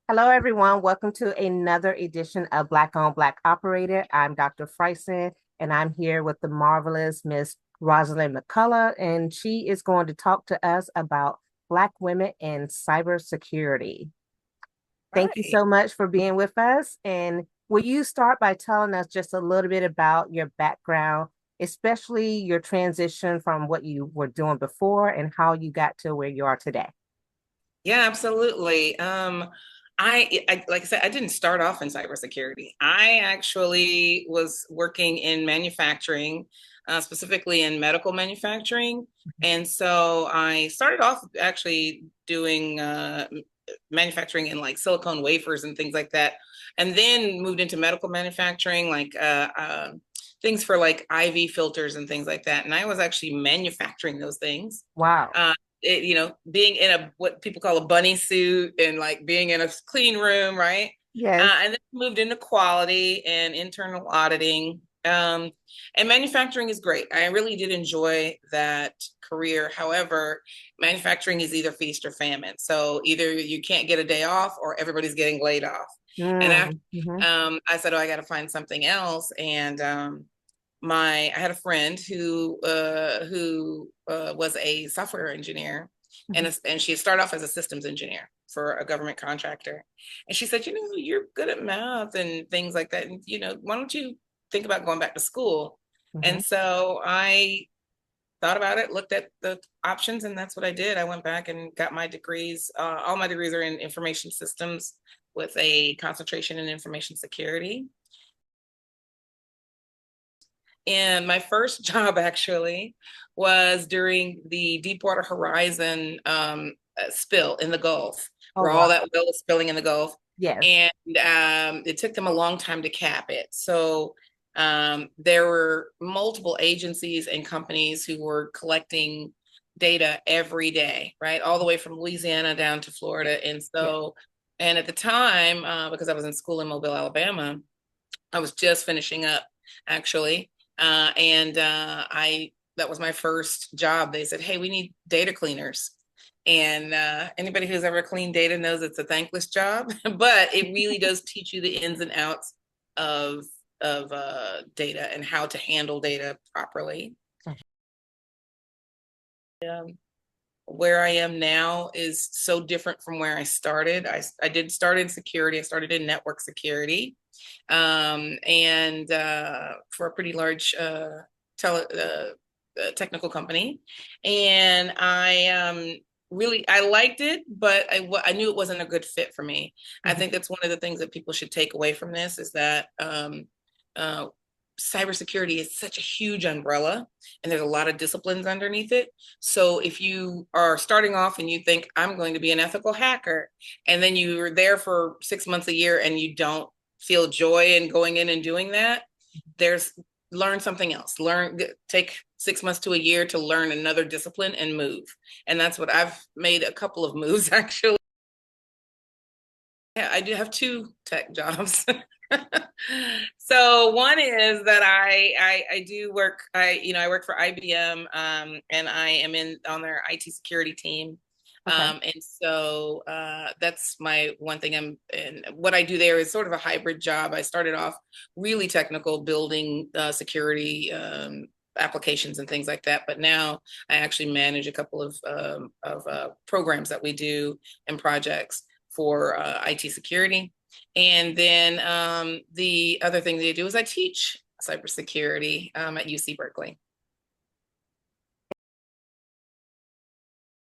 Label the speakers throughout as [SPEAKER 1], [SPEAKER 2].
[SPEAKER 1] Hello, everyone. Welcome to another edition of Black on Black Operated. I'm Dr. Friesen, and I'm here with the marvelous Miss Rosalind McCulough, and she is going to talk to us about Black women in cybersecurity. Thank you
[SPEAKER 2] Right.
[SPEAKER 1] so much for being with us. And will you start by telling us just a little bit about your background, especially your transition from what you were doing before and how you got to where you are today?
[SPEAKER 2] Yeah, absolutely. Like I said, I didn't start off in cybersecurity. I actually was working in manufacturing, specifically in medical manufacturing. And so I started off actually doing manufacturing in like silicone wafers and things like that. And then moved into medical manufacturing, like things for like IV filters and things like that. And I was actually manufacturing those things.
[SPEAKER 1] Wow.
[SPEAKER 2] Being in a what people call a bunny suit and like being in a clean room, right?
[SPEAKER 1] Yes.
[SPEAKER 2] And then moved into quality and internal auditing. And manufacturing is great. I really did enjoy that career. However, manufacturing is either feast or famine. So either you can't get a day off or everybody's getting laid off. And after
[SPEAKER 1] Mhm.
[SPEAKER 2] I said, oh, I got to find something else. And I had a friend who was a software engineer,
[SPEAKER 1] Mhm.
[SPEAKER 2] and she started off as a systems engineer for a government contractor. And she said, you're good at math and things like that, and why don't you think about going back to school?
[SPEAKER 1] Mhm.
[SPEAKER 2] And so I thought about it, looked at the options, and that's what I did. I went back and got my degrees. All my degrees are in information systems with a concentration in information security. And my first job actually was during the Deepwater Horizon spill in the Gulf,
[SPEAKER 1] Oh,
[SPEAKER 2] where all
[SPEAKER 1] wow.
[SPEAKER 2] that oil was spilling in the Gulf.
[SPEAKER 1] Yes.
[SPEAKER 2] And it took them a long time to cap it. So there were multiple agencies and companies who were collecting data every day, right? All the way from Louisiana down to Florida. And
[SPEAKER 1] Yes.
[SPEAKER 2] so, and at the time, because I was in school in Mobile, Alabama, I was just finishing up actually. And I that was my first job. They said, "Hey, we need data cleaners." And anybody who's ever cleaned data knows it's a thankless job, but it really does teach you the ins and outs of data and how to handle data properly. Where I am now is so different from where I started. I did start in security. I started in network security, and for a pretty large technical company. And I liked it, but I knew it wasn't a good fit for me. I
[SPEAKER 1] Mhm.
[SPEAKER 2] think that's one of the things that people should take away from this is that uh, cybersecurity is such a huge umbrella and there's a lot of disciplines underneath it. So if you are starting off and you think I'm going to be an ethical hacker, and then you're there for 6 months a year and you don't feel joy in going in and doing that, there's learn something else. Take 6 months to a year to learn another discipline and move. And that's what I've made a couple of moves actually. Yeah, I do have two tech jobs. So one is that I do work. I work for IBM, and I am in on their IT security team.
[SPEAKER 1] Okay.
[SPEAKER 2] And so that's my one thing. And what I do there is sort of a hybrid job. I started off really technical, building security applications and things like that. But now I actually manage a couple of programs that we do and projects for IT security. And then the other thing they do is I teach cybersecurity at UC Berkeley.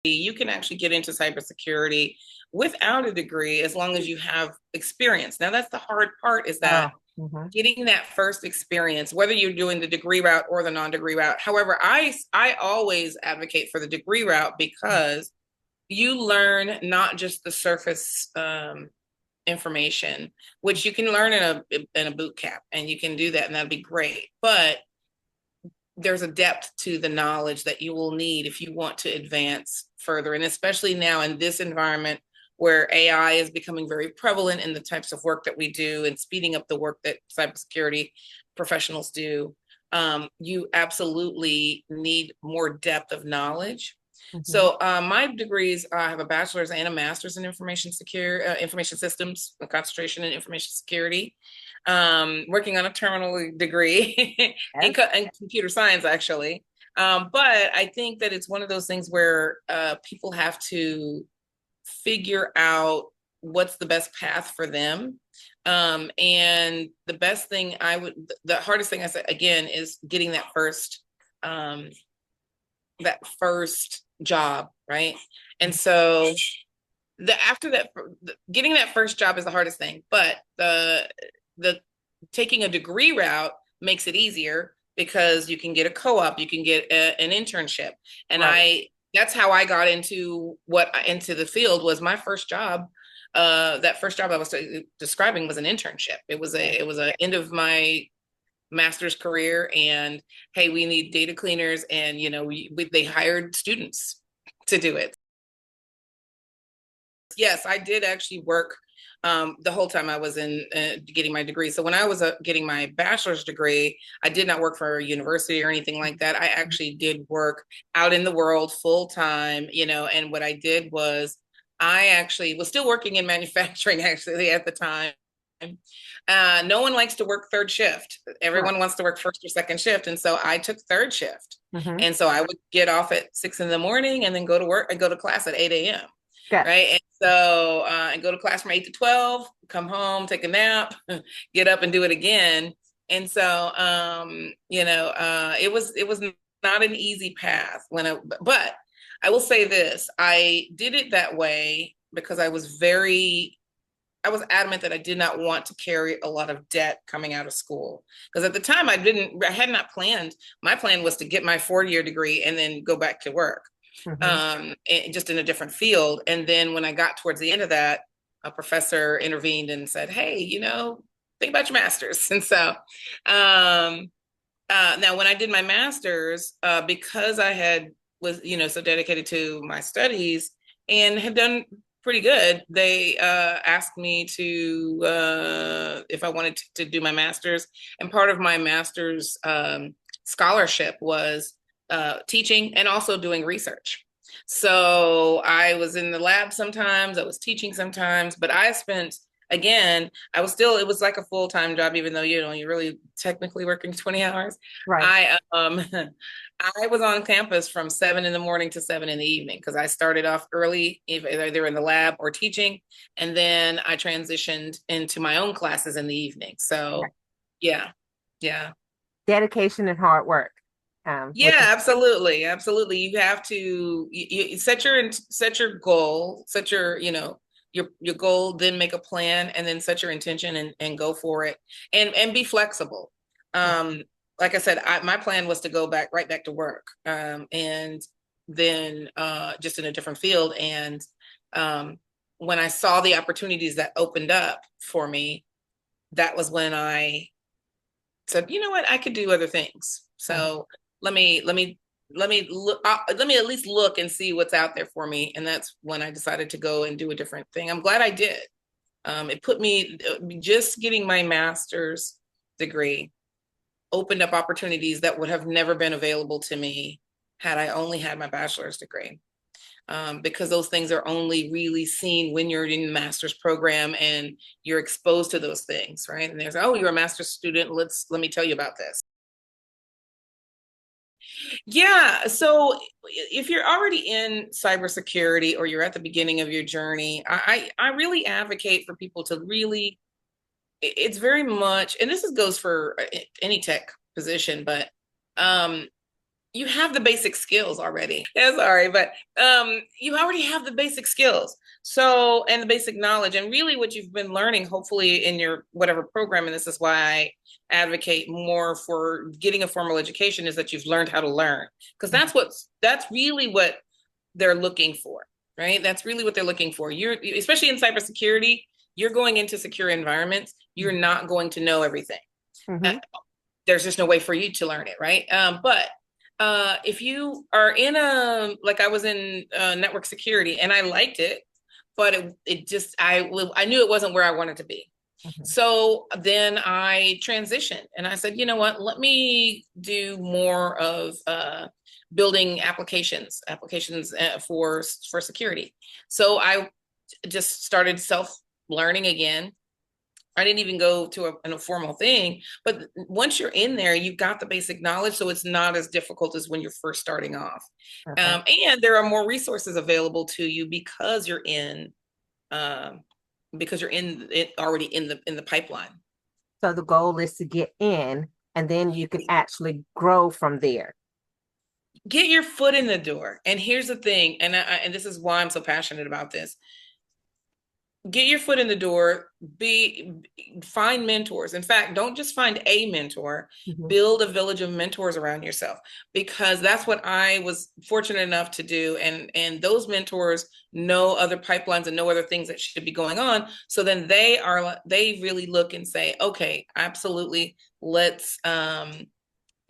[SPEAKER 2] You can actually get into cybersecurity without a degree as long as you have experience. Now, that's the hard part is that
[SPEAKER 1] Oh. Mhm.
[SPEAKER 2] getting that first experience, whether you're doing the degree route or the non-degree route. However, I always advocate for the degree route because you learn not just the surface information, which you can learn in a boot camp, and you can do that, and that'd be great. But there's a depth to the knowledge that you will need if you want to advance further, and especially now in this environment where AI is becoming very prevalent in the types of work that we do and speeding up the work that cybersecurity professionals do. You absolutely need more depth of knowledge.
[SPEAKER 1] Mhm.
[SPEAKER 2] So my degrees, I have a bachelor's and a master's in information systems, a concentration in information security. Working on a terminal degree
[SPEAKER 1] Yes.
[SPEAKER 2] in computer science, actually. But I think that it's one of those things where people have to figure out what's the best path for them. And the best thing the hardest thing I said again is getting um, that first job, right? And so after that, getting that first job is the hardest thing, but the taking a degree route makes it easier because you can get a co-op, you can get an internship, and
[SPEAKER 1] Right.
[SPEAKER 2] that's how I got into the field. Was my first job. That first job I was describing was an internship. It was a end of my master's career, and hey, we need data cleaners, and they hired students to do it. Yes, I did actually work the whole time I was in getting my degree. So when I was getting my bachelor's degree, I did not work for a university or anything like that. I actually did work out in the world full time, and what I did was I actually was still working in manufacturing actually at the time. No one likes to work third shift.
[SPEAKER 1] Right.
[SPEAKER 2] Everyone wants to work first or second shift. And so I took third shift.
[SPEAKER 1] Mm-hmm.
[SPEAKER 2] And so I would get off at 6 in the morning and then go to work and go to class at 8 a.m.
[SPEAKER 1] Yes.
[SPEAKER 2] Right. And so and go to class from 8 to 12, come home, take a nap, get up and do it again. And so it was not an easy path but I will say this, I did it that way because I was adamant that I did not want to carry a lot of debt coming out of school. Because at the time I had not planned. My plan was to get my 4-year degree and then go back to work,
[SPEAKER 1] Mm-hmm.
[SPEAKER 2] just in a different field. And then when I got towards the end of that, a professor intervened and said, hey, think about your master's. And so now when I did my master's, because I was, so dedicated to my studies and had done pretty good, they asked me to if I wanted to do my master's, and part of my master's scholarship was teaching and also doing research. So I was in the lab sometimes, I was teaching sometimes, but it was like a full-time job, even though, you're really technically working 20 hours.
[SPEAKER 1] Right.
[SPEAKER 2] I I was on campus from 7 in the morning to 7 in the evening because I started off early, either in the lab or teaching, and then I transitioned into my own classes in the evening.
[SPEAKER 1] Right.
[SPEAKER 2] So, yeah, yeah,
[SPEAKER 1] Dedication and hard work. Which is
[SPEAKER 2] yeah, absolutely, absolutely. You have to you set your goal, set your goal, then make a plan, and then set your intention and go for it, and be flexible. Um, like I said, my plan was to go right back to work, and then just in a different field. And when I saw the opportunities that opened up for me, that was when I said, you know what, I could do other things.
[SPEAKER 1] Mhm.
[SPEAKER 2] So let me let me let me at least look and see what's out there for me. And that's when I decided to go and do a different thing. I'm glad I did. It put me just getting my master's degree opened up opportunities that would have never been available to me had I only had my bachelor's degree. Because those things are only really seen when you're in the master's program and you're exposed to those things, right? And there's, oh, you're a master's student. Let me tell you about this. Yeah. So if you're already in cybersecurity or you're at the beginning of your journey, I really advocate for people to really, it's very much, and goes for any tech position, but um, you have the basic skills already. Yeah, sorry, but you already have the basic skills. So, and the basic knowledge, and really what you've been learning, hopefully in your whatever program, and this is why I advocate more for getting a formal education, is that you've learned how to learn. Because that's really what they're looking for, right? That's really what they're looking for. Especially in cybersecurity, you're going into secure environments, you're not going to know everything. Uh,
[SPEAKER 1] Mhm.
[SPEAKER 2] there's just no way for you to learn it, right? But if you are like I was in network security and I liked it, but I knew it wasn't where I wanted to be.
[SPEAKER 1] Mhm.
[SPEAKER 2] So then I transitioned and I said, you know what, let me do more of building applications for security. So I just started self learning again. I didn't even go to a formal thing, but once you're in there, you've got the basic knowledge, so it's not as difficult as when you're first starting off.
[SPEAKER 1] Okay.
[SPEAKER 2] And there are more resources available to you um, because you're in it already in the pipeline.
[SPEAKER 1] So the goal is to get in, and then you can actually grow from there.
[SPEAKER 2] Get your foot in the door. And here's the thing, and this is why I'm so passionate about this. Get your foot in the door, be find mentors. In fact, don't just find a mentor,
[SPEAKER 1] Mhm.
[SPEAKER 2] build a village of mentors around yourself, because that's what I was fortunate enough to do. And those mentors know other pipelines and know other things that should be going on. So then they really look and say, okay, absolutely, let's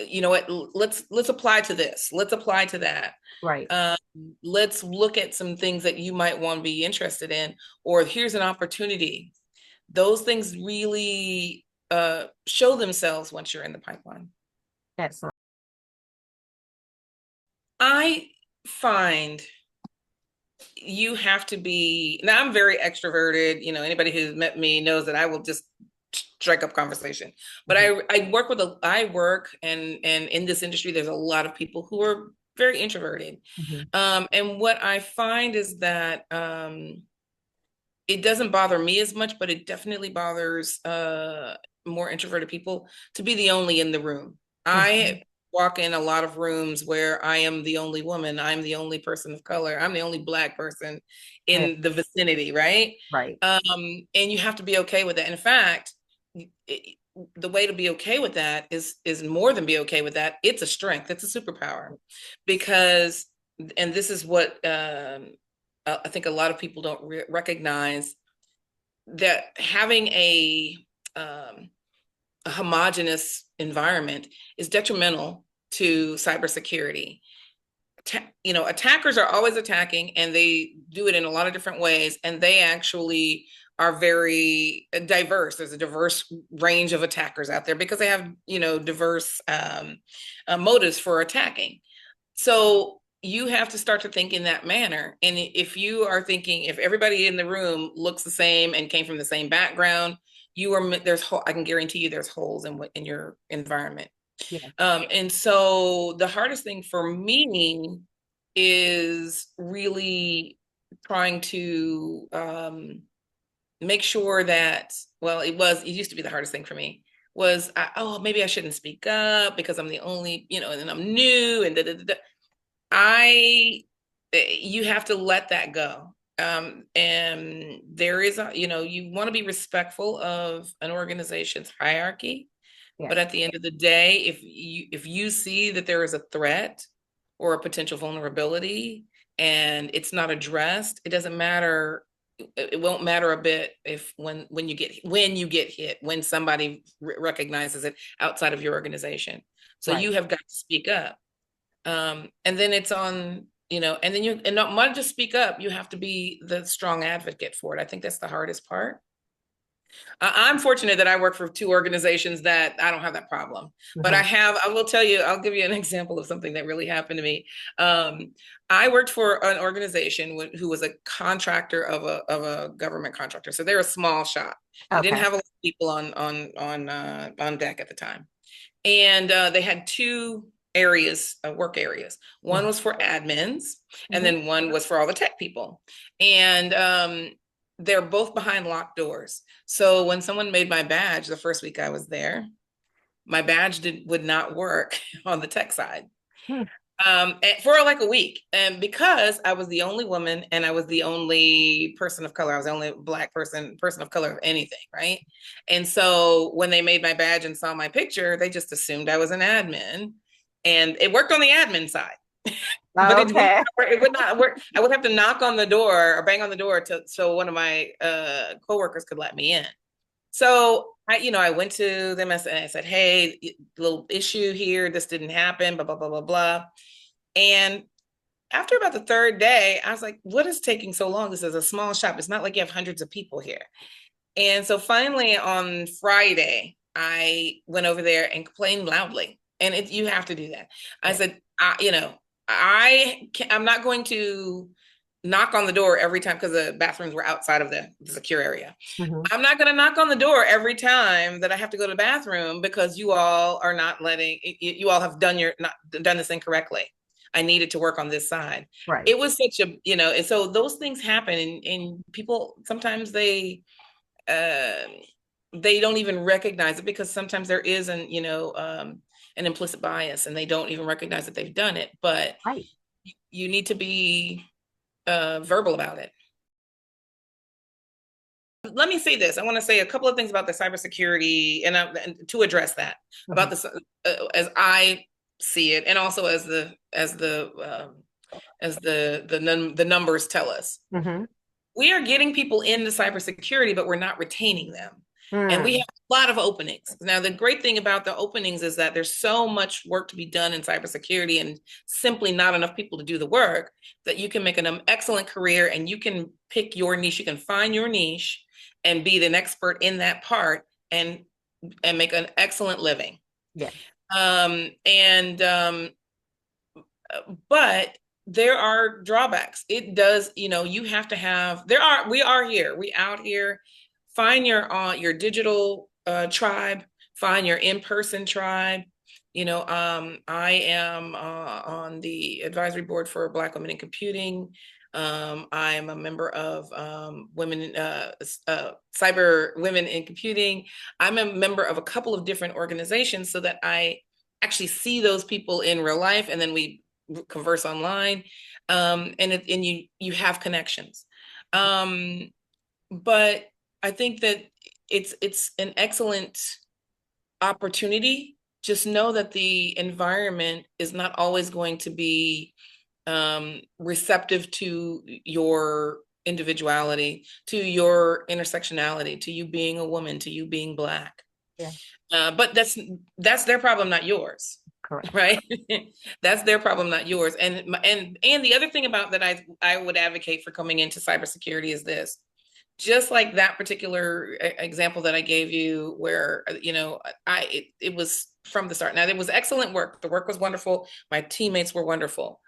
[SPEAKER 2] you know what, let's apply to this, let's apply to that.
[SPEAKER 1] Right.
[SPEAKER 2] um, let's look at some things that you might want to be interested in, or here's an opportunity. Those things really show themselves once you're in the pipeline.
[SPEAKER 1] Excellent.
[SPEAKER 2] I find you have to be, now I'm very extroverted, anybody who's met me knows that I will just strike up conversation. But
[SPEAKER 1] Mhm.
[SPEAKER 2] I work and in this industry there's a lot of people who are very introverted.
[SPEAKER 1] Mhm.
[SPEAKER 2] And what I find is that it doesn't bother me as much, but it definitely bothers more introverted people to be the only in the room.
[SPEAKER 1] Mhm.
[SPEAKER 2] I walk in a lot of rooms where I am the only woman, I'm the only person of color, I'm the only Black person
[SPEAKER 1] Yeah.
[SPEAKER 2] in the vicinity, right?
[SPEAKER 1] Right.
[SPEAKER 2] And you have to be okay with that. In fact, it, the way to be okay with that is more than be okay with that. It's a strength. It's a superpower, because, and this is what I think a lot of people don't recognize, that having a homogenous environment is detrimental to cybersecurity. Attackers are always attacking, and they do it in a lot of different ways, and they actually are very diverse. There's a diverse range of attackers out there because they have, diverse motives for attacking. So you have to start to think in that manner. And if you are thinking, if everybody in the room looks the same and came from the same background, I can guarantee you there's holes in your environment.
[SPEAKER 1] Yeah.
[SPEAKER 2] And so the hardest thing for me is really trying to make sure that, well, it used to be the hardest thing for me was, maybe I shouldn't speak up because I'm the only, and I'm new and da, da, da, da. You have to let that go. And there is you want to be respectful of an organization's hierarchy, but
[SPEAKER 1] Yes.
[SPEAKER 2] at the end of the day, if you see that there is a threat or a potential vulnerability and it's not addressed, it doesn't matter. It won't matter a bit if when you get hit, when somebody recognizes it outside of your organization. So
[SPEAKER 1] Right.
[SPEAKER 2] you have got to speak up. And then it's on, and then and not just speak up, you have to be the strong advocate for it. I think that's the hardest part. I'm fortunate that I work for two organizations that I don't have that problem. But
[SPEAKER 1] Mhm.
[SPEAKER 2] I will tell you, I'll give you an example of something that really happened to me. Um, I worked for an organization who was a contractor of a government contractor. So they're a small shop. They didn't
[SPEAKER 1] Okay.
[SPEAKER 2] have a lot of people on deck at the time. And they had two work areas. One
[SPEAKER 1] Mhm.
[SPEAKER 2] was for admins, and
[SPEAKER 1] Mhm.
[SPEAKER 2] then one was for all the tech people. And they're both behind locked doors. So when someone made my badge the first week I was there, my badge would not work on the tech side
[SPEAKER 1] Hmm.
[SPEAKER 2] for like a week. And because I was the only woman and I was the only person of color, I was the only Black person of color of anything, right? And so when they made my badge and saw my picture, they just assumed I was an admin. And it worked on the admin side, but
[SPEAKER 1] Okay.
[SPEAKER 2] it would not work. I would have to knock on the door or bang on the door so one of my coworkers could let me in. So I went to them and I said, hey, little issue here. This didn't happen, blah, blah, blah, blah, blah. And after about the third day, I was like, what is taking so long? This is a small shop. It's not like you have hundreds of people here. And so finally on Friday, I went over there and complained loudly. And you have to do that. I
[SPEAKER 1] Yeah.
[SPEAKER 2] said, I'm not going to knock on the door every time because the bathrooms were outside of the secure area.
[SPEAKER 1] Mm-hmm.
[SPEAKER 2] I'm not going to knock on the door every time that I have to go to the bathroom because you all are not letting, you all have not done this incorrectly. I needed to work on this side.
[SPEAKER 1] Right.
[SPEAKER 2] It was such a, and so those things happen, and people sometimes uh, they don't even recognize it because sometimes there is an implicit bias and they don't even recognize that they've done it. But
[SPEAKER 1] Right.
[SPEAKER 2] you need to be verbal about it. Let me say this. I want to say a couple of things about the cybersecurity, and to address that
[SPEAKER 1] Mm-hmm.
[SPEAKER 2] about this as I see it, and also as the numbers tell us.
[SPEAKER 1] Mm-hmm.
[SPEAKER 2] We are getting people into cybersecurity, but we're not retaining them. And we
[SPEAKER 1] Mm.
[SPEAKER 2] have a lot of openings. Now, the great thing about the openings is that there's so much work to be done in cybersecurity and simply not enough people to do the work that you can make an excellent career and you can pick your niche. You can find your niche and be an expert in that part and make an excellent living.
[SPEAKER 1] Yeah.
[SPEAKER 2] And but there are drawbacks. It does, you have to have, we are here, we out here. Find your digital tribe, find your in-person tribe. I am on the advisory board for Black Women in Computing. I am a member of Cyber Women in Computing. I'm a member of a couple of different organizations so that I actually see those people in real life, and then we converse online, and you have connections. But I think that it's an excellent opportunity. Just know that the environment is not always going to be receptive to your individuality, to your intersectionality, to you being a woman, to you being Black.
[SPEAKER 1] Yeah.
[SPEAKER 2] But that's their problem, not yours.
[SPEAKER 1] Correct.
[SPEAKER 2] Right. That's their problem, not yours. And the other thing about that I would advocate for coming into cybersecurity is this. Just like that particular example that I gave you, where it was from the start. Now, it was excellent work. The work was wonderful. My teammates were wonderful,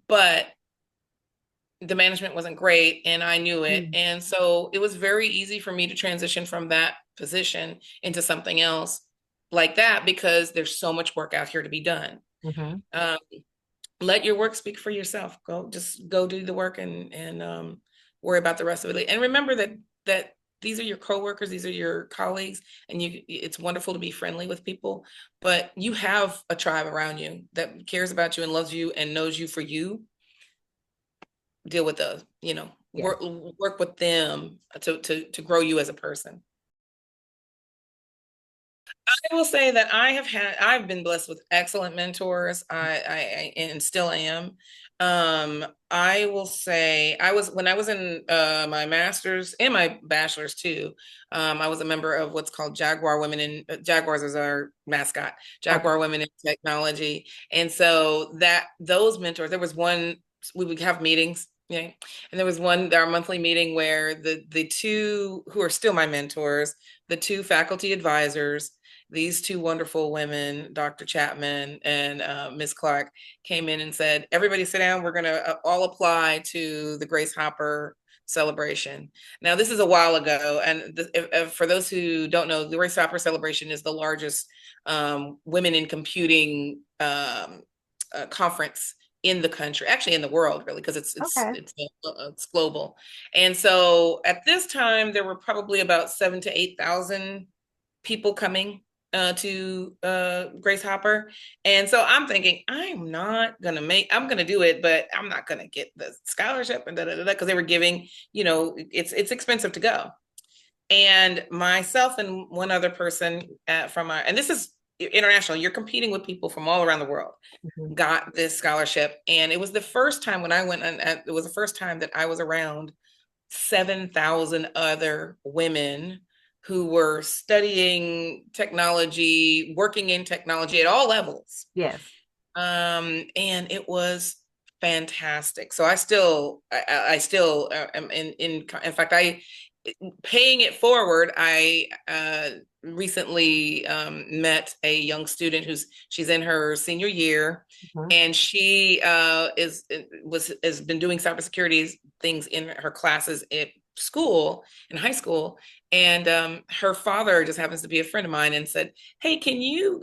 [SPEAKER 2] but the management wasn't great, and I knew it.
[SPEAKER 1] Mm.
[SPEAKER 2] And so it was very easy for me to transition from that position into something else like that because there's so much work out here to be done.
[SPEAKER 1] Mm-hmm.
[SPEAKER 2] Um, let your work speak for yourself. Just go do the work and worry about the rest of it. And remember that these are your coworkers, these are your colleagues, and it's wonderful to be friendly with people, but you have a tribe around you that cares about you and loves you and knows you for you. Deal with those,
[SPEAKER 1] Yes.
[SPEAKER 2] work with them to grow you as a person. I will say that I've been blessed with excellent mentors. I and still am. I will say when I was in my master's and my bachelor's too. I was a member of what's called Jaguar Women in Jaguars is our mascot,
[SPEAKER 1] Okay.
[SPEAKER 2] Jaguar Women in Technology. And so those mentors, there was one, we would have meetings. Yeah. And there was our monthly meeting where the two who are still my mentors, the two faculty advisors, these two wonderful women, Dr. Chapman and Ms. Clark, came in and said, everybody sit down. We're going to all apply to the Grace Hopper celebration. Now, this is a while ago. And if for those who don't know, the Grace Hopper celebration is the largest women in computing conference in the country, actually in the world, really, because
[SPEAKER 1] Okay.
[SPEAKER 2] it's global. And so at this time, there were probably about 7,000 to 8,000 people coming to Grace Hopper. And so I'm thinking, I'm going to do it, but I'm not going to get the scholarship and because they were giving, it's expensive to go. And myself and one other person and this is international, you're competing with people from all around the world,
[SPEAKER 1] Mm-hmm.
[SPEAKER 2] got this scholarship. And it was the first time when I went, and it was the first time that I was around 7,000 other women who were studying technology, working in technology at all levels.
[SPEAKER 1] Yes.
[SPEAKER 2] And it was fantastic. So I still am in fact, paying it forward, I recently met a young student she's in her senior year,
[SPEAKER 1] Mhm.
[SPEAKER 2] and she has been doing cybersecurity things in her classes at school, in high school. And her father just happens to be a friend of mine and said, "Hey, can you,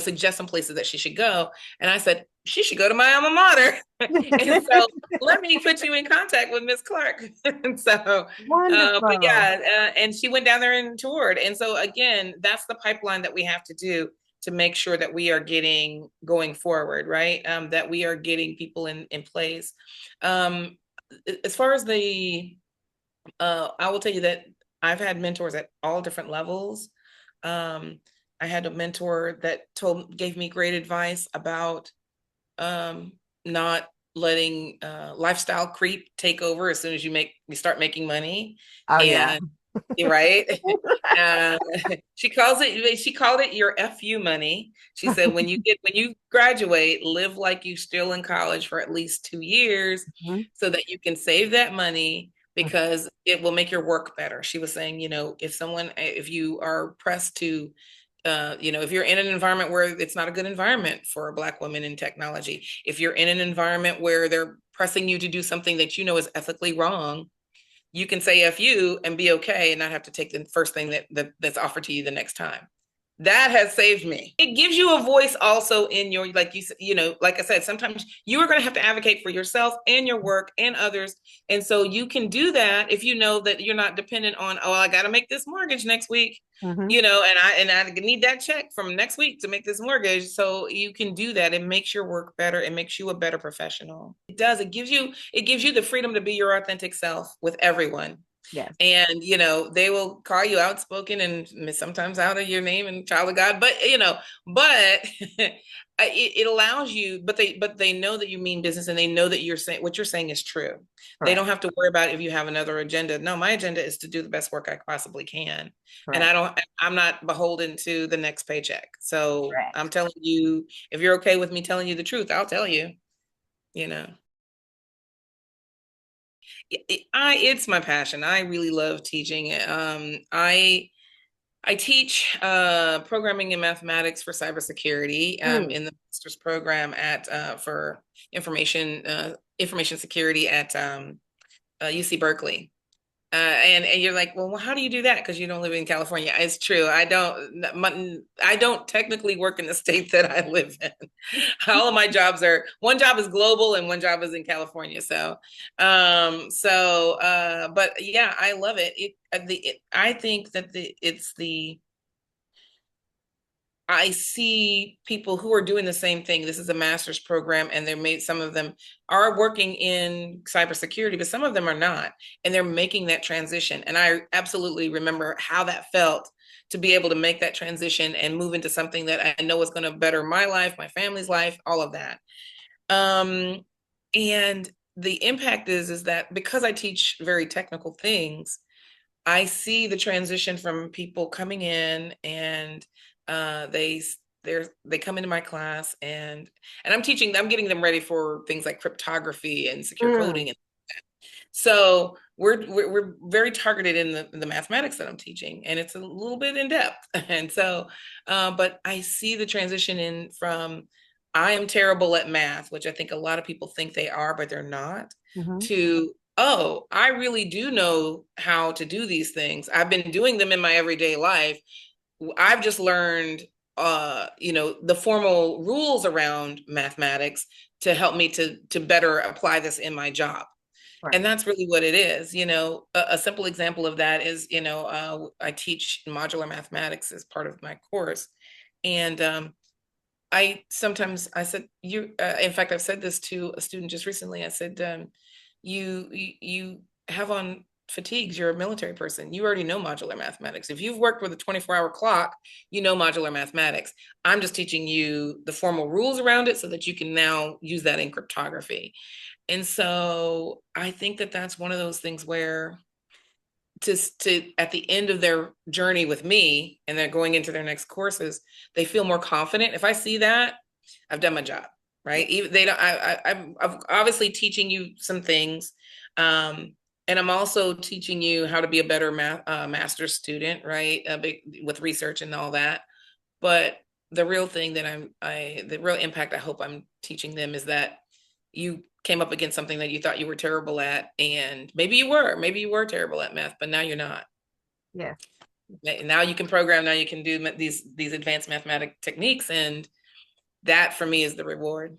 [SPEAKER 2] suggest some places that she should go?" And I said, "She should go to my alma mater." And so let me put you in contact with Miss Clark. And so, but
[SPEAKER 1] Wonderful.
[SPEAKER 2] yeah, and she went down there and toured. And so again, that's the pipeline that we have to do to make sure that we are getting going forward, right? That we are getting people in place. Um, as far as I will tell you that I've had mentors at all different levels. Um, I had a mentor that gave me great advice about um, not letting lifestyle creep take over as soon as you start making money.
[SPEAKER 1] Oh yeah.
[SPEAKER 2] And right. uh, she called it your FU money. She said when you graduate, live like you still in college for at least 2 years
[SPEAKER 1] Mhm.
[SPEAKER 2] so that you can save that money, because it will make your work better. She was saying, if you are pressed to if you're in an environment where it's not a good environment for a Black woman in technology, if you're in an environment where they're pressing you to do something that you know is ethically wrong, you can say F you and be okay and not have to take the first thing that's offered to you the next time. That has saved me. It gives you a voice also in your, like I said, sometimes you are going to have to advocate for yourself and your work and others. And so you can do that if you know that you're not dependent on, oh, I got to make this mortgage next week,
[SPEAKER 1] Mhm.
[SPEAKER 2] and I need that check from next week to make this mortgage. So you can do that. It makes your work better. It makes you a better professional. It does. It gives you the freedom to be your authentic self with everyone.
[SPEAKER 1] Yes.
[SPEAKER 2] And they will call you outspoken and sometimes out of your name and child of God, but it allows you, but they know that you mean business, and they know that you're saying what you're saying is true. They
[SPEAKER 1] Correct.
[SPEAKER 2] don't have to worry about if you have another agenda. No, my agenda is to do the best work I possibly can, and
[SPEAKER 1] Correct.
[SPEAKER 2] I'm not beholden to the next paycheck. So I'm
[SPEAKER 1] Correct.
[SPEAKER 2] telling you, if you're okay with me telling you the truth, I'll tell you. you know it's my passion. I really love teaching. I teach programming and mathematics for cybersecurity
[SPEAKER 1] Mm.
[SPEAKER 2] in the master's program at for information security at UC Berkeley. And you're like, well, how do you do that? Because you don't live in California. It's true. I don't technically work in the state that I live in. All of my jobs one job is global and one job is in California. But yeah, I love it. I think that I see people who are doing the same thing. This is a master's program, and some of them are working in cybersecurity, but some of them are not, and they're making that transition. And I absolutely remember how that felt to be able to make that transition and move into something that I know is going to better my life, my family's life, all of that. Um, and the impact is that because I teach very technical things, I see the transition from people coming in, and uh, they they come into my class, and I'm getting them ready for things like cryptography and secure
[SPEAKER 1] Mm.
[SPEAKER 2] coding. And so we're very targeted in the mathematics that I'm teaching, and it's a little bit in depth. And so, but I see the transition in from I am terrible at math, which I think a lot of people think they are, but they're not,
[SPEAKER 1] Mhm.
[SPEAKER 2] to, oh, I really do know how to do these things. I've been doing them in my everyday life. I've just learned, the formal rules around mathematics to help me to better apply this in my job.
[SPEAKER 1] Right.
[SPEAKER 2] And that's really what it is. A simple example of that is, I teach modular mathematics as part of my course. And I said, in fact, I've said this to a student just recently. I said, you have on fatigues. You're a military person. You already know modular mathematics. If you've worked with a 24-hour clock, you know modular mathematics. I'm just teaching you the formal rules around it so that you can now use that in cryptography. And so I think that that's one of those things where to at the end of their journey with me, and they're going into their next courses, they feel more confident. If I see that, I've done my job,
[SPEAKER 1] Yeah.
[SPEAKER 2] right? Even they don't. I'm obviously teaching you some things, um, And I'm also teaching you how to be a better master's student, right? With research and all that. But the real thing that the real impact I hope I'm teaching them is that you came up against something that you thought you were terrible at, and maybe you were terrible at math, but now you're not.
[SPEAKER 1] Yes.
[SPEAKER 2] Now you can program, now you can do these advanced mathematic techniques, and that for me is the reward.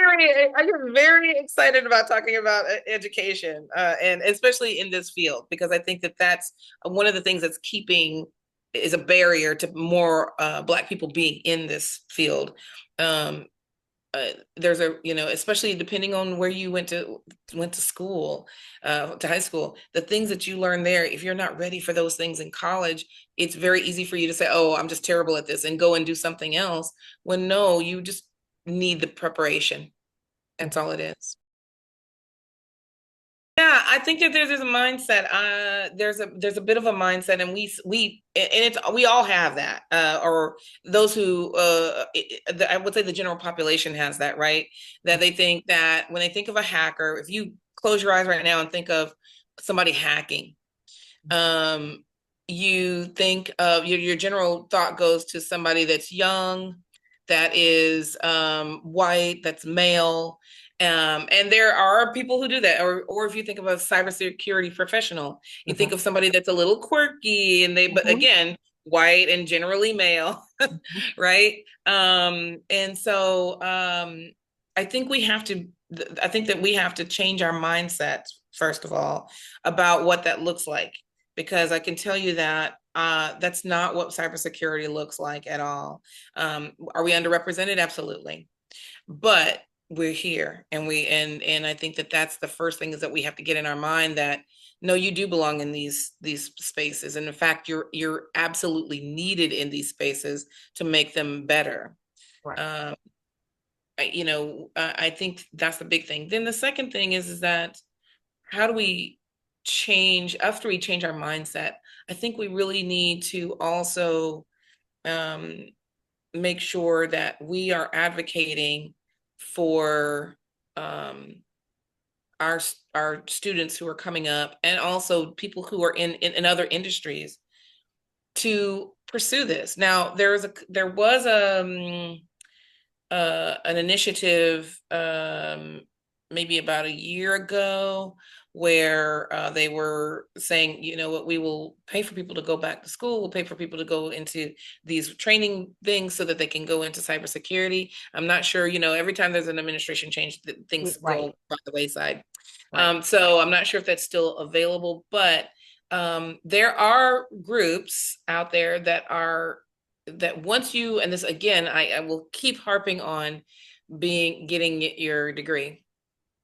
[SPEAKER 2] I get very excited about talking about education, and especially in this field, because I think that that's one of the things that's keeping is a barrier to more Black people being in this field. Um, there's especially depending on where you went to school, to high school, the things that you learn there, if you're not ready for those things in college, it's very easy for you to say, oh, I'm just terrible at this, and go and do something else, when no, you just need the preparation. That's all it is. Yeah, I think that there's a mindset. There's a bit of a mindset, and we all have that, or those who I would say the general population has that, right? That they think that when they think of a hacker, if you close your eyes right now and think of somebody hacking, um, you think of your general thought goes to somebody that's young, that is white, that's male. And there are people who do that. Or if you think of a cybersecurity professional, you think
[SPEAKER 1] Mhm.
[SPEAKER 2] of somebody that's a little quirky, but
[SPEAKER 1] Mhm.
[SPEAKER 2] again, white and generally male, right? And so I think we have to, I think that we have to change our mindset, first of all, about what that looks like, because I can tell you that that's not what cybersecurity looks like at all. Are we underrepresented? Absolutely. But we're here, and I think that that's the first thing, is that we have to get in our mind that no, you do belong in these spaces, and in fact, you're absolutely needed in these spaces to make them better.
[SPEAKER 1] Right.
[SPEAKER 2] Um, I think that's the big thing. Then the second thing is that how do we change after we change our mindset? I think we really need to also um, make sure that we are advocating for um, our our students who are coming up, and also people who are in other industries, to pursue this. Now, there was an initiative maybe about a year ago, where they were saying, you know what, we will pay for people to go back to school, we'll pay for people to go into these training things so that they can go into cybersecurity. I'm not sure, every time there's an administration change, things
[SPEAKER 1] Right.
[SPEAKER 2] go by the wayside.
[SPEAKER 1] Right.
[SPEAKER 2] So I'm not sure if that's still available, but there are groups out there that once you, and this again, I will keep harping on getting your degree,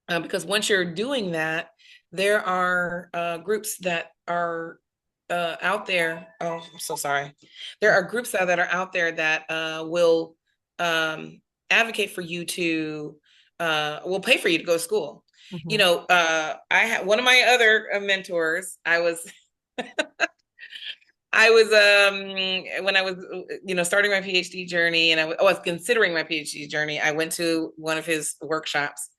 [SPEAKER 2] because once you're doing that, there are groups that are out there. Oh, I'm so sorry. There are groups that are out there that will advocate for you to, will pay for you to go to school.
[SPEAKER 1] Mhm.
[SPEAKER 2] I had one of my other mentors. When I was starting my PhD journey, and I was considering my PhD journey, I went to one of his workshops,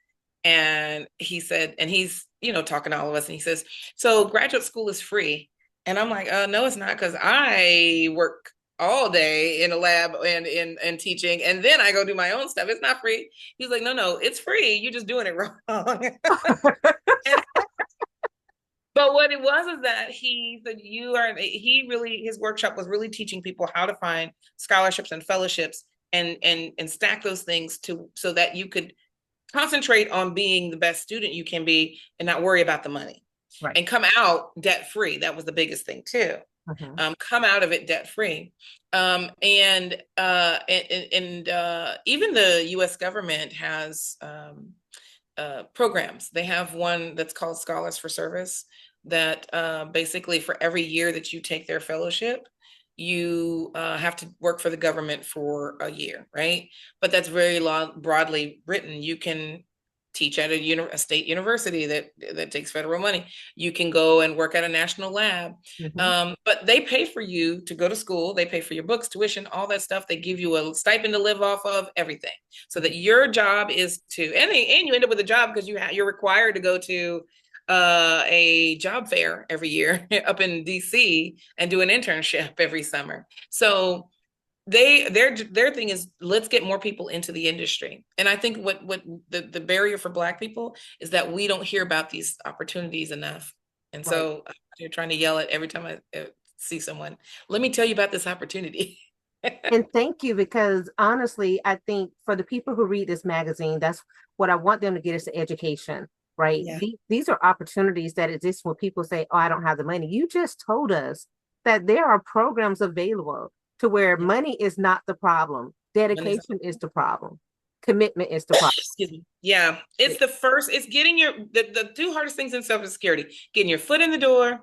[SPEAKER 2] and he said, and he's talking to all of us, and he says, so graduate school is free. And I'm like, no, it's not, because I work all day in a lab and in teaching, and then I go do my own stuff. It's not free. He's like, no, it's free, you're just doing it wrong. And but what it was is that he said, his workshop was really teaching people how to find scholarships and fellowships, and stack those things so that you could concentrate on being the best student you can be, and not worry about the money,
[SPEAKER 1] Right.
[SPEAKER 2] and come out debt free. That was the biggest thing too.
[SPEAKER 1] Mhm.
[SPEAKER 2] Come out of it debt free. Even the US government has programs. They have one that's called Scholars for Service, that basically for every year that you take their fellowship, you have to work for the government for a year, right? But that's very broadly written. You can teach at a state university that takes federal money. You can go and work at a national lab.
[SPEAKER 1] Mhm.
[SPEAKER 2] But they pay for you to go to school. They pay for your books, tuition, all that stuff. They give you a stipend to live off of, everything, so that your job is to, and you end up with a job because you're required to go to a job fair every year up in DC and do an internship every summer. So their thing is, let's get more people into the industry. And I think what the barrier for Black people is that we don't hear about these opportunities enough. And
[SPEAKER 1] Right.
[SPEAKER 2] so you're trying to yell it every time I see someone, let me tell you about this opportunity.
[SPEAKER 1] And thank you, because honestly, I think for the people who read this magazine, that's what I want them to get is the education, right?
[SPEAKER 2] Yeah.
[SPEAKER 1] These are opportunities that exist when people say, oh, I don't have the money. You just told us that there are programs available to where
[SPEAKER 2] Yeah.
[SPEAKER 1] money is not the problem.
[SPEAKER 2] Money's
[SPEAKER 1] Dedication is the problem. Commitment is the problem.
[SPEAKER 2] excuse me. Yeah. It's the first, it's getting the two hardest things in self is security, getting your foot in the door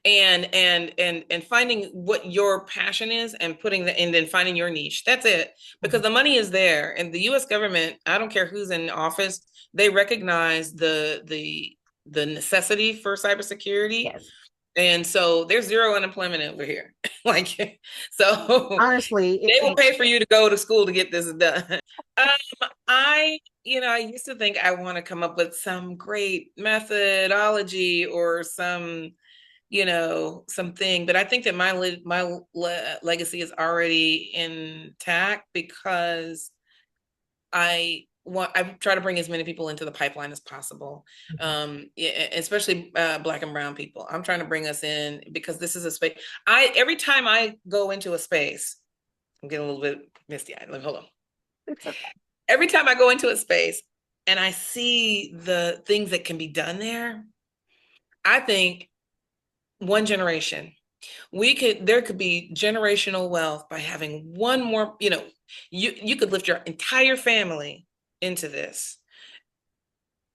[SPEAKER 2] and finding what your passion is and putting the and then finding your niche. That's it. Because
[SPEAKER 1] Mhm.
[SPEAKER 2] the money is there. And the US government, I don't care who's in office, they recognize the necessity for cybersecurity.
[SPEAKER 1] Yes.
[SPEAKER 2] And so there's zero unemployment over here. Like, so
[SPEAKER 1] Honestly,
[SPEAKER 2] they will pay for you to go to school to get this done. I used to think I want to come up with some great methodology or something, but I think that my legacy is already intact because I try to bring as many people into the pipeline as possible, especially Black and Brown people. I'm trying to bring us in because this is a space. Every time I go into a space, I'm getting a little bit misty eyed. Hold on.
[SPEAKER 1] it's okay.
[SPEAKER 2] Every time I go into a space and I see the things that can be done there, I think one generation there could be generational wealth by having one more, you could lift your entire family into this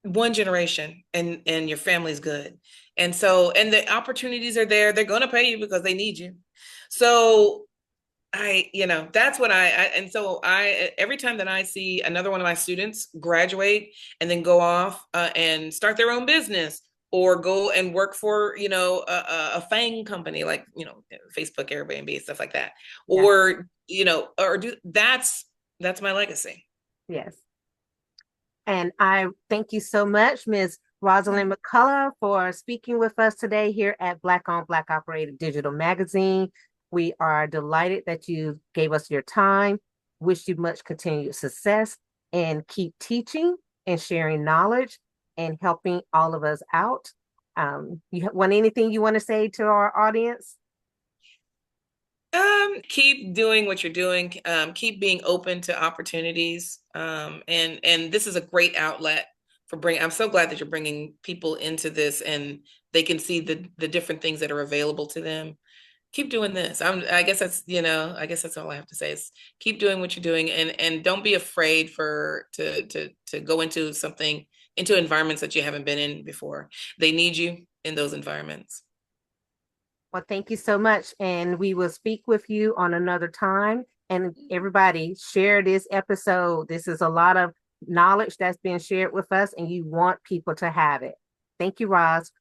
[SPEAKER 2] one generation and your family's good. And the opportunities are there. They're going to pay you because they need you. So that's what and so every time that I see another one of my students graduate and then go off and start their own business or go and work for, a FANG company like, Facebook, Airbnb, stuff like that,
[SPEAKER 1] Yeah.
[SPEAKER 2] or, or that's my legacy.
[SPEAKER 1] Yes. And I thank you so much, Ms. Rosalind McCullough, for speaking with us today here at Black on Black Operated Digital Magazine. We are delighted that you gave us your time. Wish you much continued success and keep teaching and sharing knowledge and helping all of us out. You want anything you want to say to our audience?
[SPEAKER 2] Keep doing what you're doing. Keep being open to opportunities. And this is a great outlet for bringing. I'm so glad that you're bringing people into this, and they can see the different things that are available to them. Keep doing this. I guess that's all I have to say is keep doing what you're doing, and don't be afraid to go into environments that you haven't been in before. They need you in those environments.
[SPEAKER 1] Well, thank you so much. And we will speak with you on another time. And everybody, share this episode. This is a lot of knowledge that's being shared with us, and you want people to have it. Thank you, Roz.